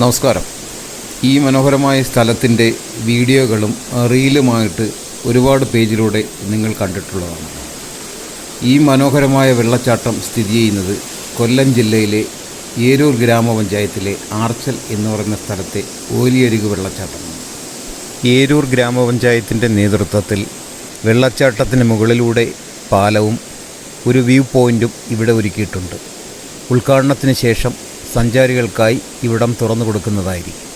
നമസ്കാരം. ഈ മനോഹരമായ സ്ഥലത്തിൻ്റെ വീഡിയോകളും റീലുമായിട്ട് ഒരുപാട് പേജിലൂടെ നിങ്ങൾ കണ്ടിട്ടുള്ളതാണ്. ഈ മനോഹരമായ വെള്ളച്ചാട്ടം സ്ഥിതി ചെയ്യുന്നത് കൊല്ലം ജില്ലയിലെ ഏരൂർ ഗ്രാമപഞ്ചായത്തിലെ ആർച്ചൽ എന്ന് പറയുന്ന സ്ഥലത്തെ ഓലിയരുക് വെള്ളച്ചാട്ടമാണ്. ഏരൂർ ഗ്രാമപഞ്ചായത്തിൻ്റെ നേതൃത്വത്തിൽ വെള്ളച്ചാട്ടത്തിന് മുകളിലൂടെ പാലവും ഒരു വ്യൂ പോയിൻറ്റും ഇവിടെ ഒരുക്കിയിട്ടുണ്ട്. ഉദ്ഘാടനത്തിന് ശേഷം സഞ്ചാരികൾക്കായി ഇവിടം തുറന്നു കൊടുക്കുന്നതായിരിക്കും.